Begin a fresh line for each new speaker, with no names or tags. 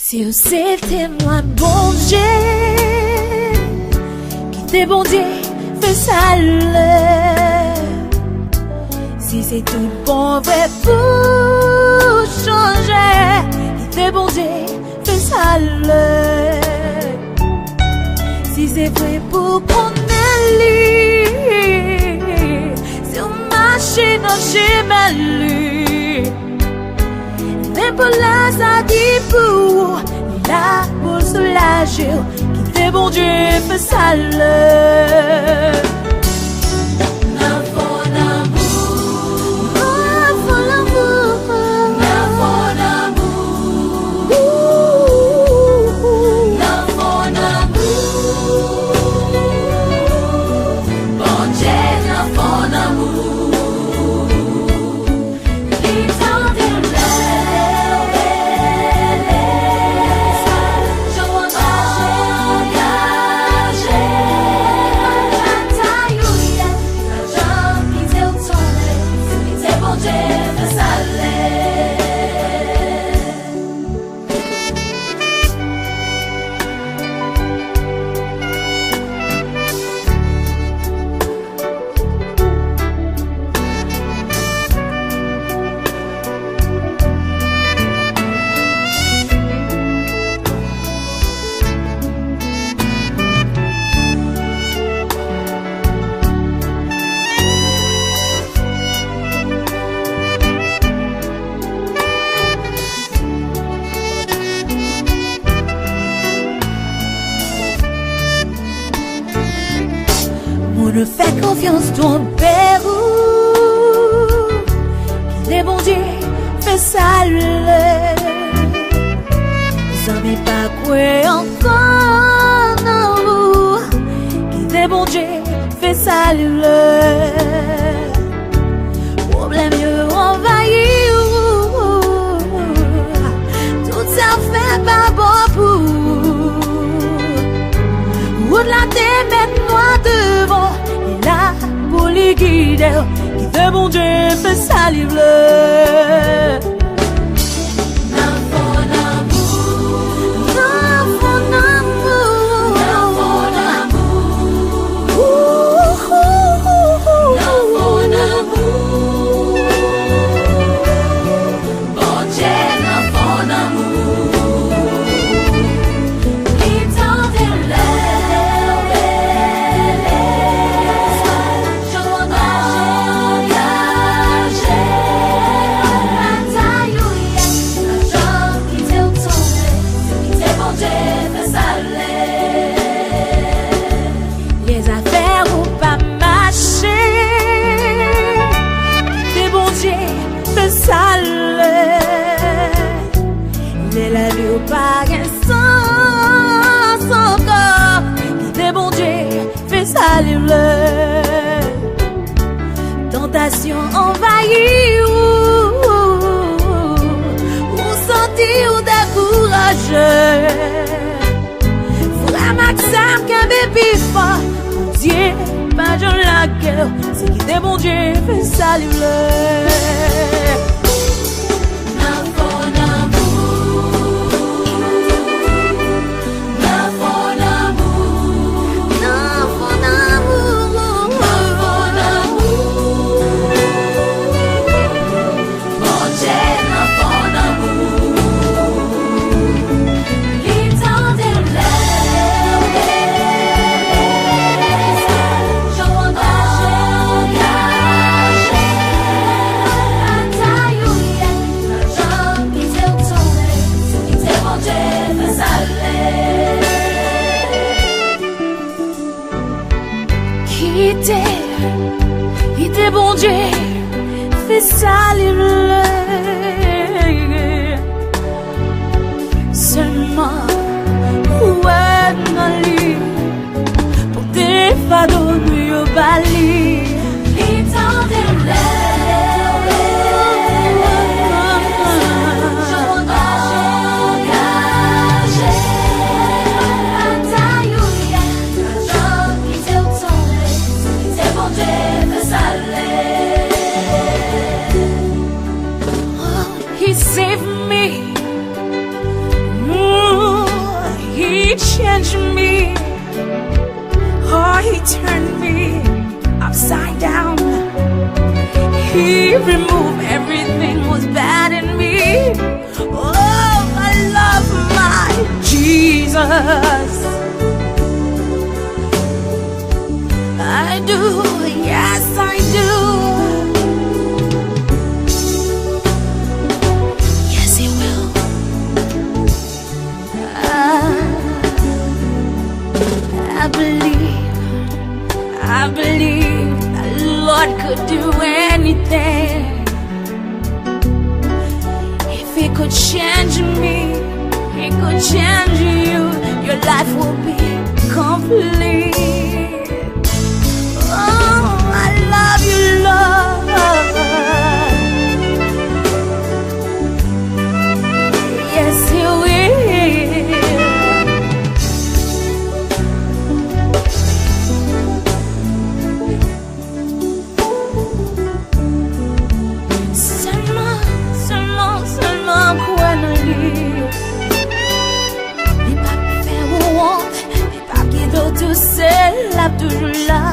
Si c'était moi, bon Dieu, qui t'est bon Dieu, fais ça l'heure. Si c'est tout bon vrai pour changer, qui t'est bon Dieu, fais ça l'heure. Si c'est vrai pour qu'on ait lu, si on marche dans chemin lui, même pour la ça dit pour là pour soulager, qui t'est bon Dieu, fais ça l'heure. Ne fais confiance ton père, qui est bon Dieu, fais ça le. Ça n'est pas quoi encore, non, qui est bon Dieu, fais ça le. Problème envahir, tout ça fait pas bon pour la tête moi devant. Là pour les guider, qui fait bon Dieu, fait ça livre. Pas sans corps, qui t'est bon Dieu, fais ça le. Tentation envahie ou sentir ou découragé. Frère Maxime qu'un bébé fort, Dieu, pas de la guerre, c'est qui t'est bon Dieu, fais ça le. Il était bon Dieu, fais ça le. Seulement, ouais, non, lui, pour tes fardeaux, nous bali. Il t'en change me. Oh, he turned me upside down. He removed everything was bad in me. Oh, I love my Jesus. I do, yes I do. Yes he will. I believe that Lord could do anything. If he could change me, he could change you. Your life will be complete. Oh, I love you, Lord. Yes, he will. Seulement quoi ne lire. Les pas faire honte, les pas qui d'autres, c'est là toujours là.